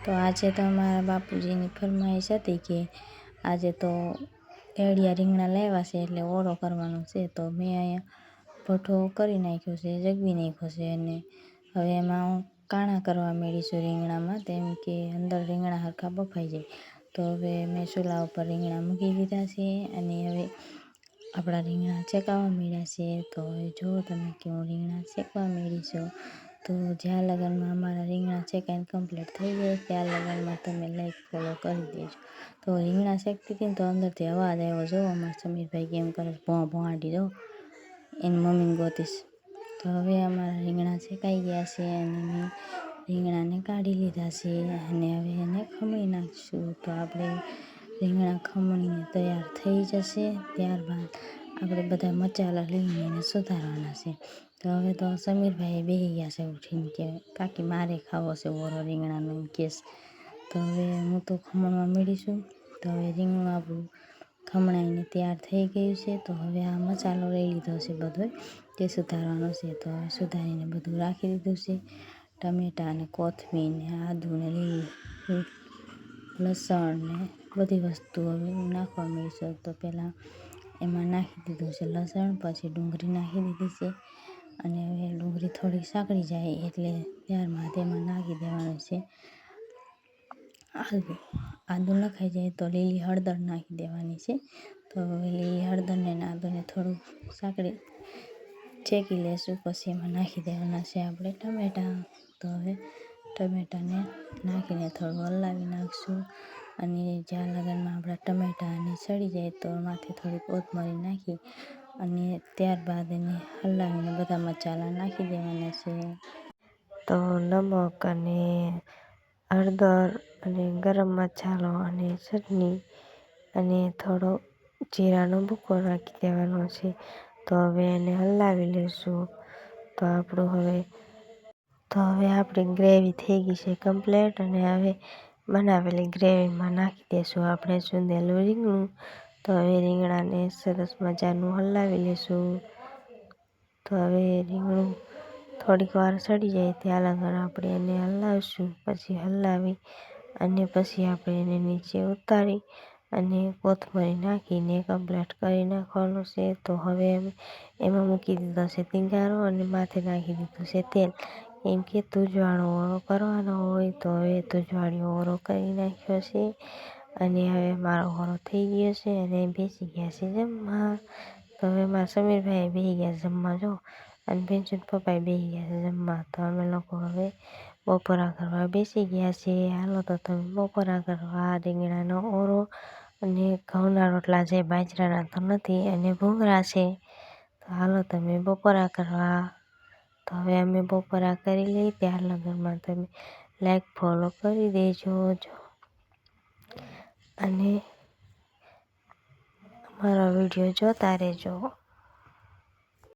તો આજે તો અમારા બાપુજીની ફરમાઈશ હતી કે આજે તો એડિયા રીંગણા લાવ્યા છે એટલે ઓળો કરવાનો છે, તો મેં અહીંયા ભઠ્ઠો કરી નાખ્યો છે, જગવી નાખ્યો છે, અને હવે એમાં હું કાણા કરવા માંડીશું રીંગણામાં, તેમ કે અંદર રીંગણા હરખા બફાઈ જાય. તો હવે મેં ચૂલા ઉપર રીંગણા મૂકી દીધા છે અને હવે આપણા રીંગણા શેકાવા માંડ્યા છે. તો હવે જુઓ તમે કે હું રીંગણા શેકવા માંડી છું. તો જ્યાં લગનમાં અમારા રીંગણા શેકાઈને કમ્પ્લીટ થઈ જાય ત્યાં લગનમાં તમે લાઈક ફોલો કરી દેજો. તો રીંગણા શેકતી હતી ને તો અંદરથી અવાજ આવ્યો, જો અમારા સમીરભાઈ કેમ કરે ભોં ભોંડી, જો એની મમ્મીને ગોતીશ. તો હવે અમારા રીંગણા શેકાઈ ગયા છે અને મેં રીંગણાને કાઢી લીધા છે અને હવે એને ખમણી નાખીશું. તો આપણે રીંગણા ખમણીને તૈયાર થઈ જશે ત્યારબાદ આપણે બધા મસાલા લઈને એને સુધારવાના છે. તો હવે તો સમીરભાઈ બેસી ગયા છે ઉઠીને કે કાકી મારે ખાવો છે ઓરો રીંગણાનો કેસ. તો હવે હું તો ખમણવા માંડીશું. તો હવે રીંગણું આપણું ખમણાઈને તૈયાર થઈ ગયું છે. તો હવે આ મસાલો લઈ લીધો છે બધો તે સુધારવાનો છે. તો હવે સુધારીને બધું રાખી દીધું છે. ટમેટાં અને કોથમીર ને આદુ ને લીલી લસણ ને બધી વસ્તુ હવે નાખવા માંડીશું. તો પહેલાં એમાં નાખી દીધું છે લસણ, પછી ડુંગળી નાખી દીધી છે અને હવે ડુંગળી થોડી સાંકળી જાય એટલે ત્યારમાં તેમાં નાખી દેવાનું છે આદુ. આદુ નખાઈ જાય તો લીલી હળદર નાખી દેવાની છે. તો હવે લીલી હળદરને આદુને થોડું સાંકળી ચેકી લેશું, પછી એમાં નાખી દેવાના છે આપણે ટમેટાં. તો હવે ટમેટાને નાખીને થોડું હલાવી નાખશું અને જ્યાં લગનમાં આપણા ટમેટાને સડી જાય તો એમાંથી થોડી કોથમરી નાખી અને ત્યારબાદ એને હલાવીને બધા મસાલા નાખી દેવાના છે. તો નમક અને હળદર અને ગરમ મસાલો અને ચટણી અને થોડો જીરાનો ભૂકો નાખી દેવાનો છે. તો હવે એને હલાવી લઈશું. તો હવે આપણી ગ્રેવી થઈ ગઈ છે કમ્પ્લીટ અને હવે બનાવેલી ગ્રેવીમાં નાખી દઈશું આપણે સુંદેલું રીંગણું. તો હવે રીંગણાને સરસ મજાનું હલાવી લઈશું. તો હવે રીંગણું થોડીક વાર સડી જાય ત્યાં લગન આપણે એને હલાવીશું. પછી હલાવી અને પછી આપણે એને નીચે ઉતારી અને કોથમરી નાખીને કમ્પ્લીટ કરી નાખવાનું છે. તો હવે એમાં મૂકી દીધો છે તીંગારો અને માથે નાખી દીધું છે તેલ, કેમ કે તુજવાળો ઓળો કરવાનો હોય. તો હવે તુજવાળીઓ ઓળો કરી નાખ્યો છે અને હવે મારો ઓળો થઈ ગયો છે અને બેસી ગયા છે જમવા. તો હવે મારા સમીરભાઈ બેસી ગયા છે જમવા, જો, અને પેન્શન પપ્પાએ બેસી ગયા છે જમવા. તો અમે લોકો હવે બપોરા કરવા બેસી ગયા છે. હાલો તો તમે બપોરા કરવા. રીંગણાનો ઓળો અને ઘઉંના રોટલા છે, બાજરાના તો નથી, અને ભૂંગળા છે. તો હાલો તમે બપોરા કરવા. તો હવે અમે બપોરા કરી લઈ ત્યાર લગનમાં તમે લાઈક ફોલો કરી દેજો અને અમારા વિડીયો જોતા રહેજો.